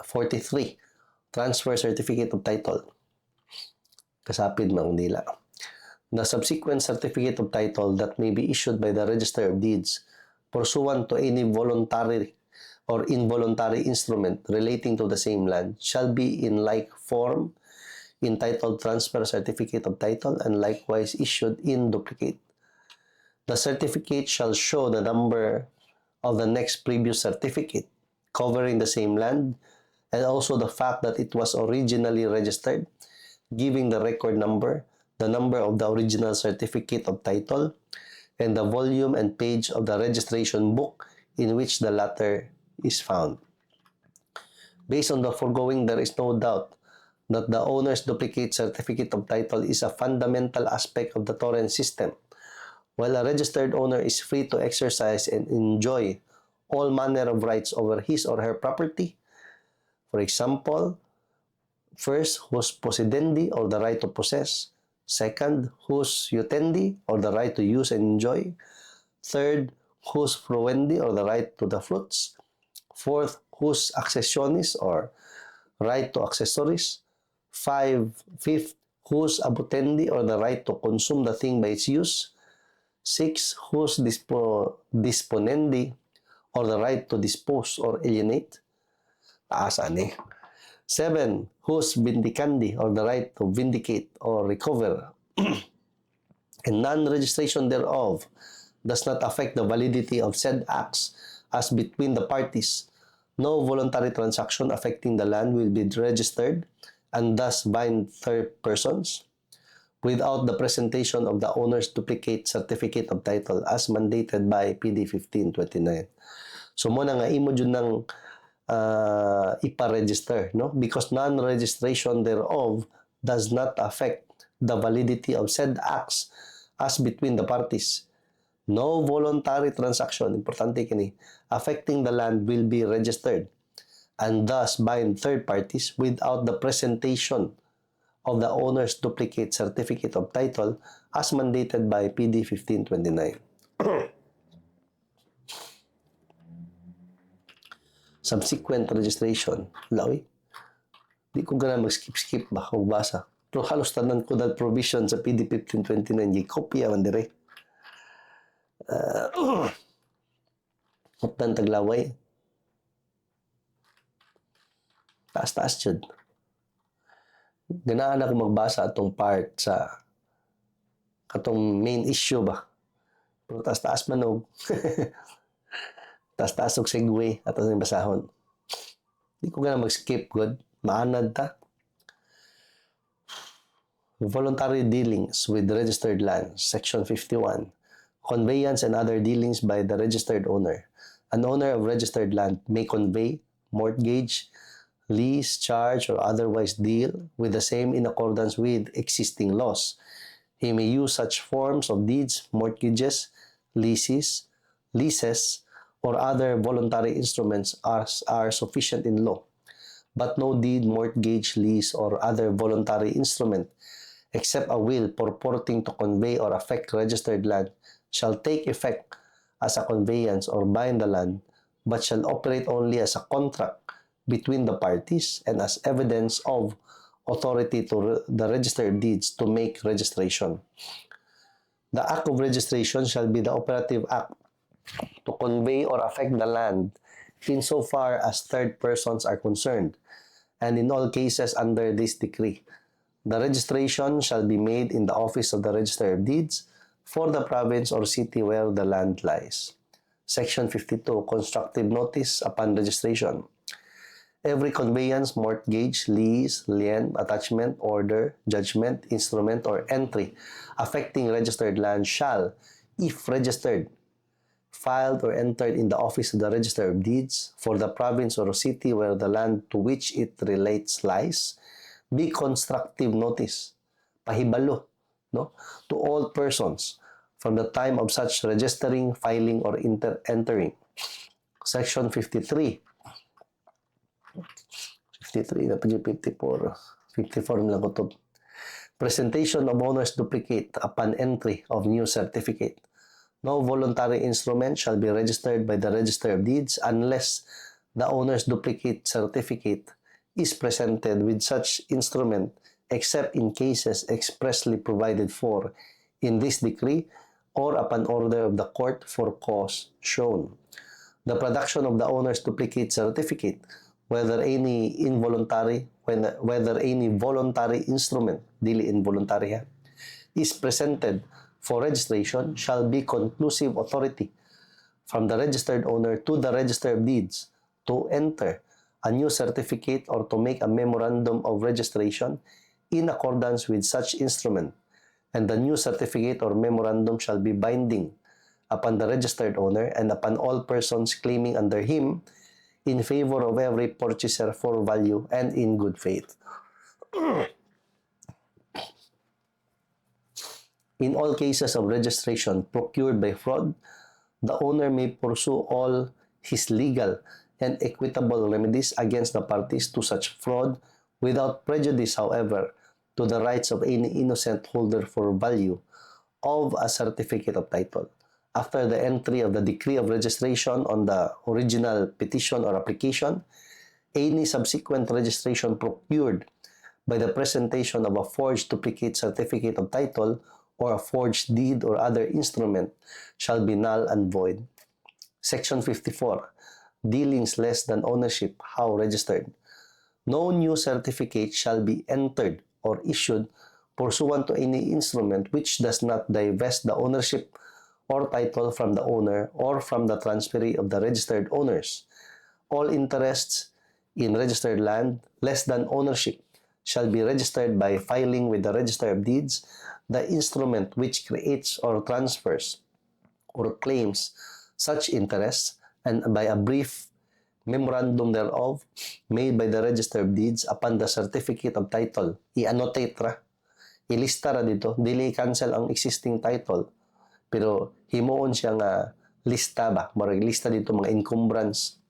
Transfer certificate of title. Kasapid mang nila. The subsequent certificate of title that may be issued by the Register of Deeds pursuant to any voluntary or involuntary instrument relating to the same land shall be in like form entitled Transfer Certificate of Title and likewise issued in duplicate. The certificate shall show the number of the next previous certificate covering the same land and also the fact that it was originally registered, giving the record number, the number of the original certificate of title, and the volume and page of the registration book in which the latter is found. Based on the foregoing, there is no doubt that the owner's duplicate certificate of title is a fundamental aspect of the torrent system. While a registered owner is free to exercise and enjoy all manner of rights over his or her property, for example, first, hus possidendi, or the right to possess. Second, hus utendi, or the right to use and enjoy. Third, hus fruendi, or the right to the fruits. Fourth, hus accessionis, or right to accessories. Fifth, hus abutendi, or the right to consume the thing by its use. Six, hus disponendi, or the right to dispose or alienate. Taasan eh. 7. Hus vindicandi, or the right to vindicate or recover. And non-registration thereof does not affect the validity of said acts as between the parties. No voluntary transaction affecting the land will be registered and thus bind third persons without the presentation of the owner's duplicate certificate of title as mandated by PD 1529. So muna nga imo jud nang ipa-register, no? Because non-registration thereof does not affect the validity of said acts as between the parties. No voluntary transaction, importante kini, affecting the land will be registered and thus bind third parties without the presentation of the owner's duplicate certificate of title as mandated by PD 1529. Subsequent registration. Lawi. Di ko gana mag-skip-skip ba o basa. Pero halos tanan ko dahil provision sa PD 1529. Di kopya man dire. Haptan taglaway. Taas-taas jud. Ganaan ako magbasa atong part sa katong main issue ba. Pero taas-taas manog. Taas-taas og segue at ang basahon. Di ko gana mag-skip good. Maanad ta. Voluntary dealings with registered lands, Section 51. Conveyance and other dealings by the registered owner. An owner of registered land may convey, mortgage, lease, charge, or otherwise deal with the same in accordance with existing laws. He may use such forms of deeds, mortgages, leases, or other voluntary instruments as are sufficient in law. But no deed, mortgage, lease, or other voluntary instrument, except a will purporting to convey or affect registered land, shall take effect as a conveyance or bind the land, but shall operate only as a contract between the parties and as evidence of authority to the registered deeds to make registration. The act of registration shall be the operative act to convey or affect the land insofar as third persons are concerned, and in all cases under this decree. The registration shall be made in the office of the Register of Deeds for the province or city where the land lies. Section 52. Constructive notice upon registration. Every conveyance, mortgage, lease, lien, attachment, order, judgment, instrument, or entry affecting registered land shall, if registered, filed or entered in the office of the Register of Deeds for the province or city where the land to which it relates lies, be constructive notice, pahibalo, no, to all persons from the time of such registering, filing, or entering. Section 53. 53 na 54. 54 lang ko to. Presentation of owner's duplicate upon entry of new certificate. No voluntary instrument shall be registered by the Register of Deeds unless the owner's duplicate certificate is presented with such instrument except in cases expressly provided for in this decree or upon order of the court for cause shown. The production of the owner's duplicate certificate, whether any voluntary instrument, dili involuntary ha, is presented for registration shall be conclusive authority from the registered owner to the Register of Deeds to enter a new certificate or to make a memorandum of registration in accordance with such instrument, and the new certificate or memorandum shall be binding upon the registered owner and upon all persons claiming under him in favor of every purchaser for value and in good faith. In all cases of registration procured by fraud, the owner may pursue all his legal and equitable remedies against the parties to such fraud without prejudice, however, to the rights of any innocent holder for value of a certificate of title. After the entry of the decree of registration on the original petition or application, any subsequent registration procured by the presentation of a forged duplicate certificate of title or a forged deed or other instrument shall be null and void. Section 54. Dealings less than ownership, how registered. No new certificate shall be entered or issued pursuant to any instrument which does not divest the ownership or title from the owner or from the transferee of the registered owners. All interests in registered land less than ownership shall be registered by filing with the Register of Deeds the instrument which creates or transfers or claims such interests, and by a brief memorandum thereof made by the Register of Deeds upon the certificate of title. I-annotate ra. Ilista ra dito. Dili cancel ang existing title. Pero himuon siya nga lista ba? Marag lista dito mga encumbrance.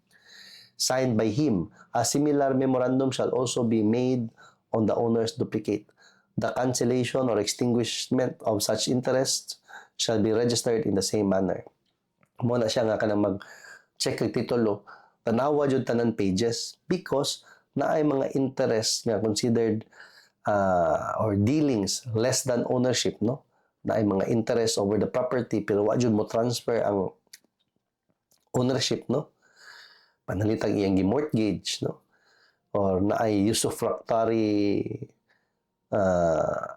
Signed by him. A similar memorandum shall also be made on the owner's duplicate. The cancellation or extinguishment of such interests shall be registered in the same manner. Muna siya nga kanang mag-check ng titulo, tanawa jud tanan pages because naay mga interest nga considered or dealings less than ownership, no? Naay mga interest over the property pero wa jud mo transfer ang ownership, no? Panalitang iyang gi-mortgage, no? Or naay usufructory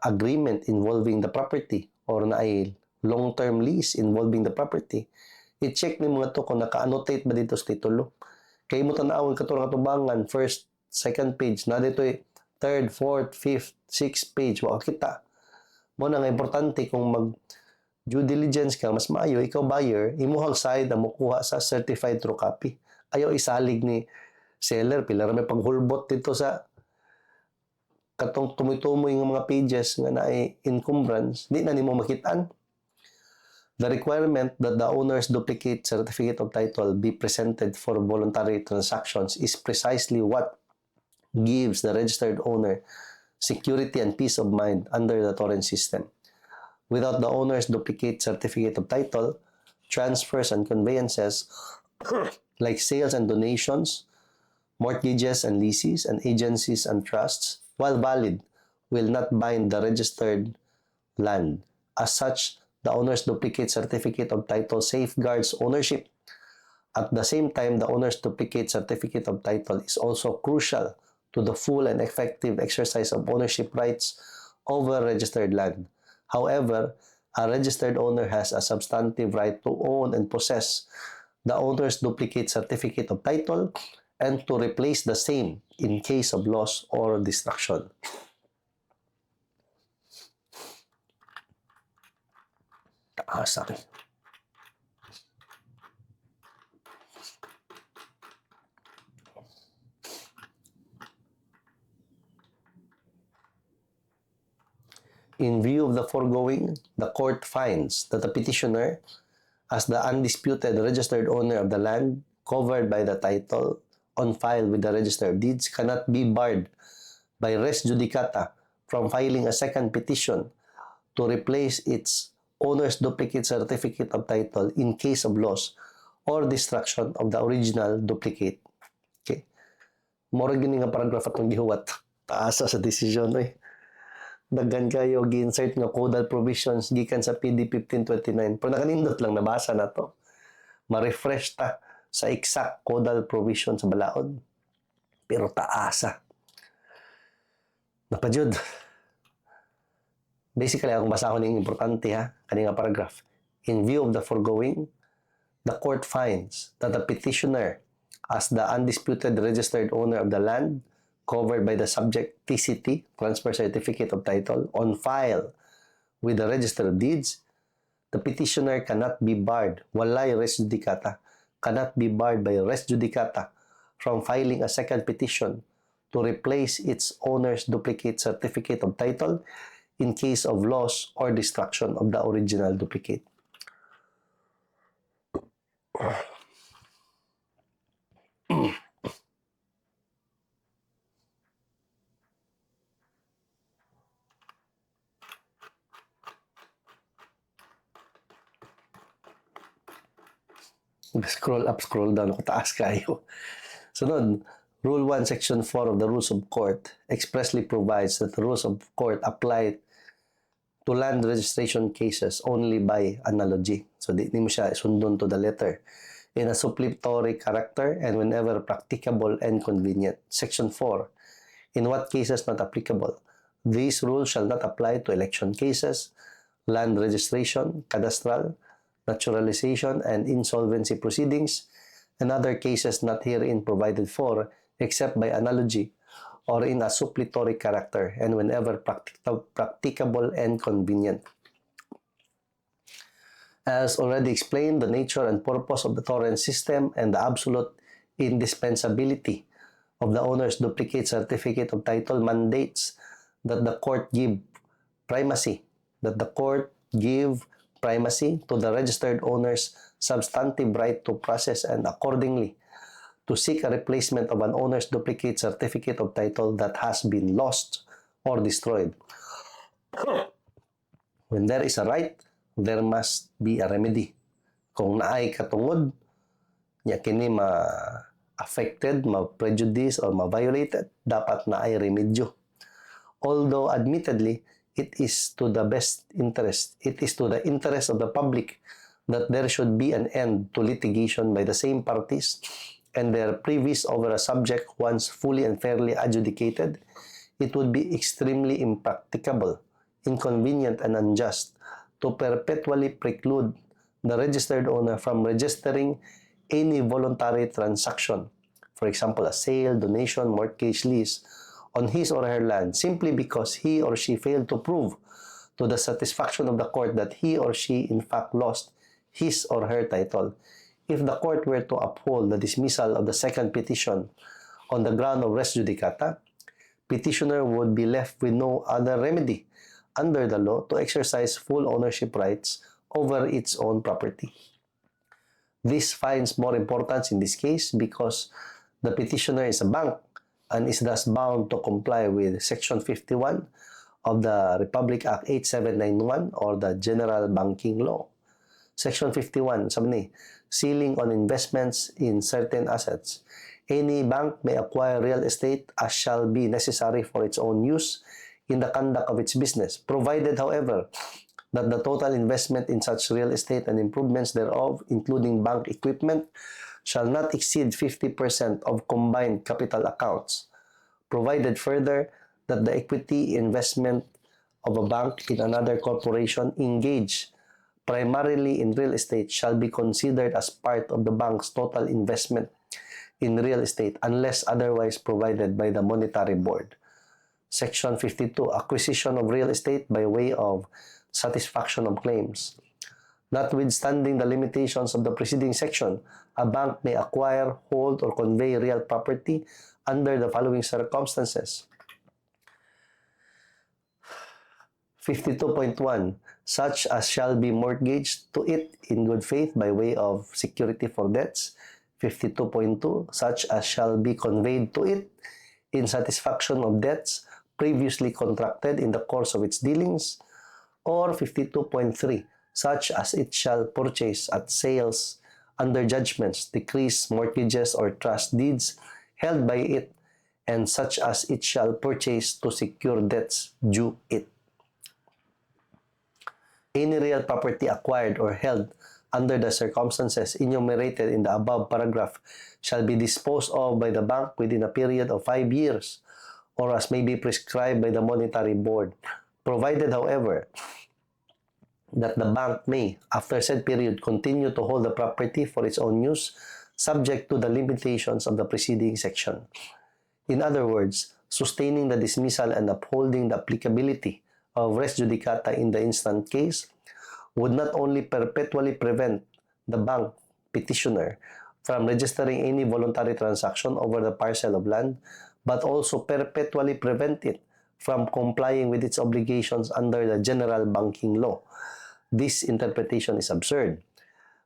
agreement involving the property or naay long-term lease involving the property. I-check ni mga to kung naka-annotate ba dito sa titulo. Kaya mo tanawon katurang katubangan, first, second page, na dito third, fourth, fifth, sixth page, wala kita. Mo na nga importante kung mag due diligence ka, mas maayo, ikaw buyer, imuhang side na mukuha sa certified true copy. Ayaw isalig ni seller, pila may paghulbot dito sa katong tumutumoy ng mga pages nga na encumbrance, di na nimo makitaan. The requirement that the owner's duplicate certificate of title be presented for voluntary transactions is precisely what gives the registered owner security and peace of mind under the torrent system. Without the owner's duplicate certificate of title, transfers and conveyances like sales and donations, mortgages and leases, and agencies and trusts, while valid, will not bind the registered land. As such, the owner's duplicate certificate of title safeguards ownership. At the same time, the owner's duplicate certificate of title is also crucial to the full and effective exercise of ownership rights over registered land. However, a registered owner has a substantive right to own and possess the owner's duplicate certificate of title and to replace the same in case of loss or destruction. Sorry. In view of the foregoing, the court finds that the petitioner, as the undisputed registered owner of the land covered by the title on file with the Register of Deeds, cannot be barred by res judicata from filing a second petition to replace its owner's duplicate certificate of title in case of loss or destruction of the original duplicate. Okay. Mora gini nga paragraph atong gihuwat. Taasa sa desisyon daghan kayo gi-insert nga codal provisions gikan sa PD 1529. Pero nakanindot lang nabasa na to. Ma-refresh ta sa exact codal provision sa balaod. Pero taasa. Napadyod. Basically, akong basahon yung importante kani nga paragraph. In view of the foregoing, the court finds that the petitioner, as the undisputed registered owner of the land covered by the subject TCT, Transfer Certificate of Title, on file with the Register of Deeds, the petitioner cannot be barred, walay res judicata, cannot be barred by res judicata from filing a second petition to replace its owner's duplicate certificate of title in case of loss or destruction of the original duplicate. Scroll up, scroll down, taas kayo. Sunod, Rule 1, Section 4 of the Rules of Court expressly provides that the rules of court apply to land registration cases only by analogy. So, di mo siya sundon to the letter in a suppletory character and whenever practicable and convenient. Section 4, in what cases not applicable? These rules shall not apply to election cases, land registration, cadastral, naturalization, and insolvency proceedings, and other cases not herein provided for, except by analogy or in a suppletory character, and whenever practicable and convenient. As already explained, the nature and purpose of the torrent system and the absolute indispensability of the owner's duplicate certificate of title mandates that the court give primacy to the registered owner's substantive right to process and accordingly to seek a replacement of an owner's duplicate certificate of title that has been lost or destroyed. When there is a right, there must be a remedy. Kung naay katungod, niya kini ma-affected, ma-prejudice, or ma-violated, dapat naay remedyo. Although admittedly, it is to the interest of the public that there should be an end to litigation by the same parties and their previous over a subject once fully and fairly adjudicated, it would be extremely impracticable, inconvenient, and unjust to perpetually preclude the registered owner from registering any voluntary transaction, for example, a sale, donation, mortgage, lease, on his or her land simply because he or she failed to prove to the satisfaction of the court that he or she in fact lost his or her title. If the court were to uphold the dismissal of the second petition on the ground of res judicata, petitioner would be left with no other remedy under the law to exercise full ownership rights over its own property. This finds more importance in this case because the petitioner is a bank and is thus bound to comply with Section 51 of the Republic Act 8791 or the General Banking Law. Section 51, sabi ni, sealing on investments in certain assets. Any bank may acquire real estate as shall be necessary for its own use in the conduct of its business, provided, however, that the total investment in such real estate and improvements thereof, including bank equipment, shall not exceed 50% of combined capital accounts, provided further that the equity investment of a bank in another corporation engaged primarily in real estate shall be considered as part of the bank's total investment in real estate unless otherwise provided by the Monetary Board. Section 52, acquisition of real estate by way of satisfaction of claims. Notwithstanding the limitations of the preceding section, a bank may acquire, hold, or convey real property under the following circumstances. 52.1, such as shall be mortgaged to it in good faith by way of security for debts. 52.2, such as shall be conveyed to it in satisfaction of debts previously contracted in the course of its dealings. Or 52.3, such as it shall purchase at sales under judgments, decrees, mortgages, or trust deeds held by it, and such as it shall purchase to secure debts due it. Any real property acquired or held under the circumstances enumerated in the above paragraph shall be disposed of by the bank within a period of 5 years, or as may be prescribed by the Monetary Board, provided, however, that the bank may, after said period, continue to hold the property for its own use, subject to the limitations of the preceding section. In other words, sustaining the dismissal and upholding the applicability of res judicata in the instant case would not only perpetually prevent the bank petitioner from registering any voluntary transaction over the parcel of land, but also perpetually prevent it from complying with its obligations under the general banking law. This interpretation is absurd.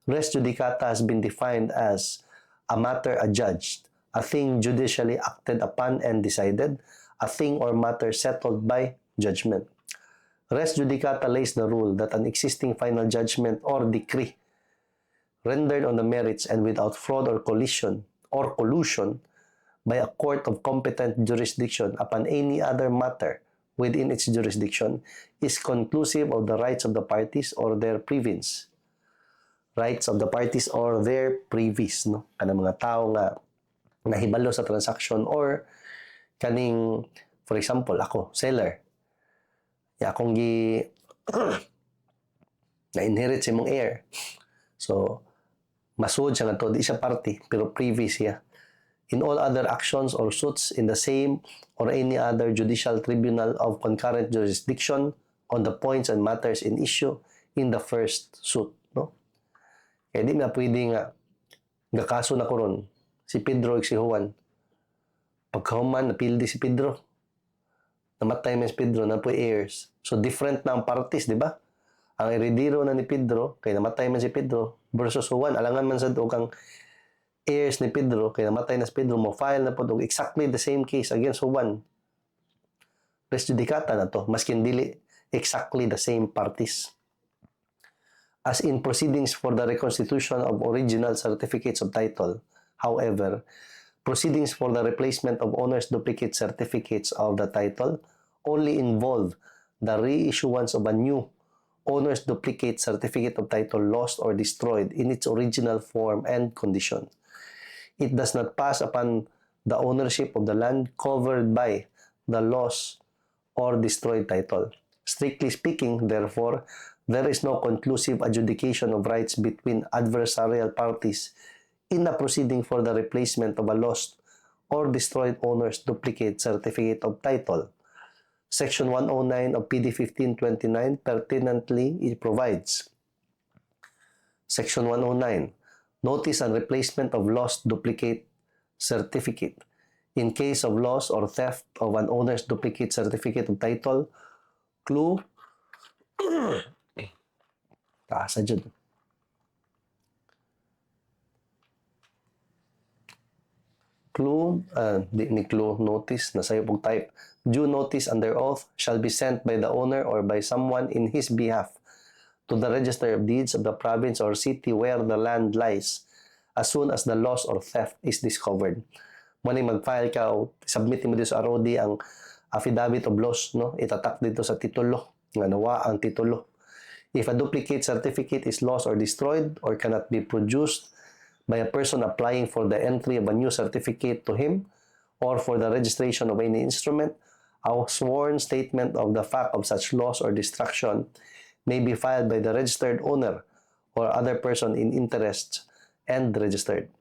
Res judicata has been defined as a matter adjudged, a thing judicially acted upon and decided, a thing or matter settled by judgment. Res judicata lays the rule that an existing final judgment or decree rendered on the merits and without fraud or collusion by a court of competent jurisdiction upon any other matter within its jurisdiction is conclusive of the rights of the parties or their privies. Rights of the parties or their privies, no? Kanang mga tao nga nahibalo sa transaction or kaning, for example, ako, seller. Akong na-inherit sa imong heir. So, masuod siya nga to, di siya party, pero privy siya. In all other actions or suits in the same or any other judicial tribunal of concurrent jurisdiction on the points and matters in issue in the first suit, no? Kaya di na pwede nga gakaso na ko ron si Pedro ug si Juan. Pagkahuman, napildi si Pedro. Namatay man si Pedro, na po heirs. So, different na ang parties, di ba? Ang heredero na ni Pedro, kay namatay man si Pedro, versus Juan, alangan man sa doon kang heirs ni Pedro, kay namatay na si Pedro, mo file na po doon exactly the same case against Juan. Res judicata na to, maskin dili exactly the same parties. As in proceedings for the reconstitution of original certificates of title, however, proceedings for the replacement of owner's duplicate certificates of the title only involve the reissuance of a new owner's duplicate certificate of title lost or destroyed in its original form and condition. It does not pass upon the ownership of the land covered by the lost or destroyed title. Strictly speaking, therefore, there is no conclusive adjudication of rights between adversarial parties in a proceeding for the replacement of a lost or destroyed owner's duplicate certificate of title. Section 109 of PD 1529 pertinently it provides. Section 109, notice and replacement of lost duplicate certificate. In case of loss or theft of an owner's duplicate certificate of title, clue taasa dyan. Clue, notice, nasayo pong type. Due notice under oath shall be sent by the owner or by someone in his behalf to the Register of Deeds of the province or city where the land lies as soon as the loss or theft is discovered. Muna mag-file ka o submit mo dito sa ROD ang affidavit of loss, no? Itatak dito sa titulo, nga nawa ang titulo. If a duplicate certificate is lost or destroyed or cannot be produced by a person applying for the entry of a new certificate to him or for the registration of any instrument, a sworn statement of the fact of such loss or destruction may be filed by the registered owner or other person in interest and registered.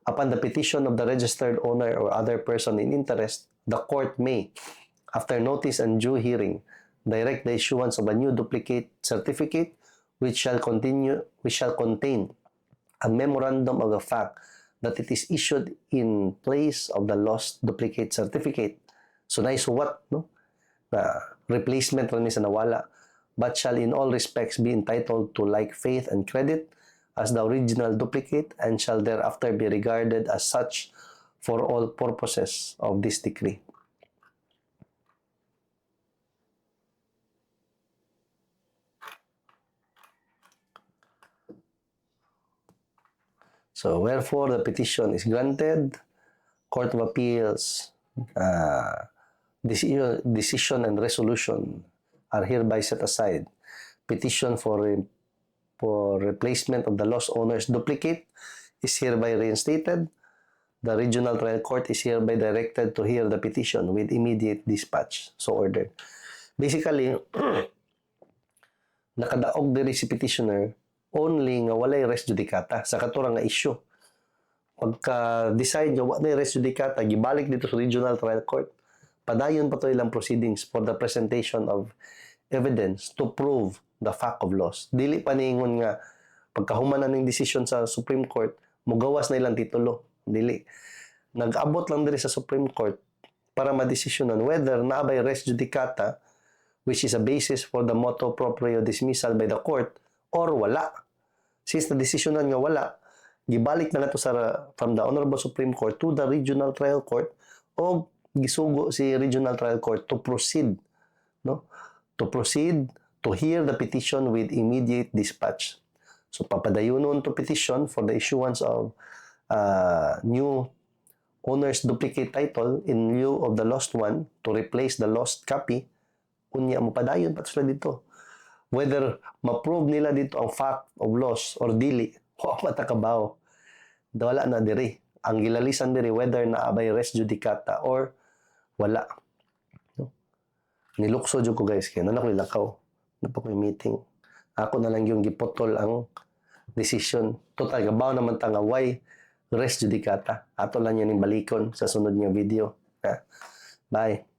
Upon the petition of the registered owner or other person in interest, the court may, after notice and due hearing, direct the issuance of a new duplicate certificate which shall contain a memorandum of the fact that it is issued in place of the lost duplicate certificate. So naisuwat, no? Na replacement rin sa nawala, but shall in all respects be entitled to like faith and credit as the original duplicate and shall thereafter be regarded as such for all purposes of this decree. So, wherefore the petition is granted, Court of Appeals decision and resolution are hereby set aside. Petition for replacement of the lost owner's duplicate is hereby reinstated. The Regional Trial Court is hereby directed to hear the petition with immediate dispatch. So ordered. Basically, nakadaog diri si petitioner only nga walay res judicata sa katurang nga issue. Pagka-decide nga walay res judicata, gibalik dito sa Regional Trial Court, padayon pa to ilang proceedings for the presentation of evidence to prove the fact of loss. Dili pa niingon nga pagkahuman na ning desisyon sa Supreme Court, mugawas na ilang titulo. Dili. Nag-abot lang diri sa Supreme Court para madesisyonan whether naabay res judicata, which is a basis for the motu proprio dismissal by the court, or wala. Since na-desisyonan nga wala, gibalik na nato from the Honorable Supreme Court to the Regional Trial Court o gisugo si Regional Trial Court to proceed, no? To proceed to hear the petition with immediate dispatch. So papadayunon to petition for the issuance of new owner's duplicate title in lieu of the lost one to replace the lost copy. Unya mo padayon pa sila dito. Whether ma-prove nila dito ang fact of loss or dili, o matakabaw. Wala na diri. Ang gilalisan diri whether naabay res judicata or wala. No? Nilukso jud ko guys kaya na ko ilakaw. Na pa ko'y meeting. Ako na lang yung gipotol ang decision. Total gabaw naman ta nga why res judicata. Ato lang yan yung balikon sa sunod nga video. Ha? Bye.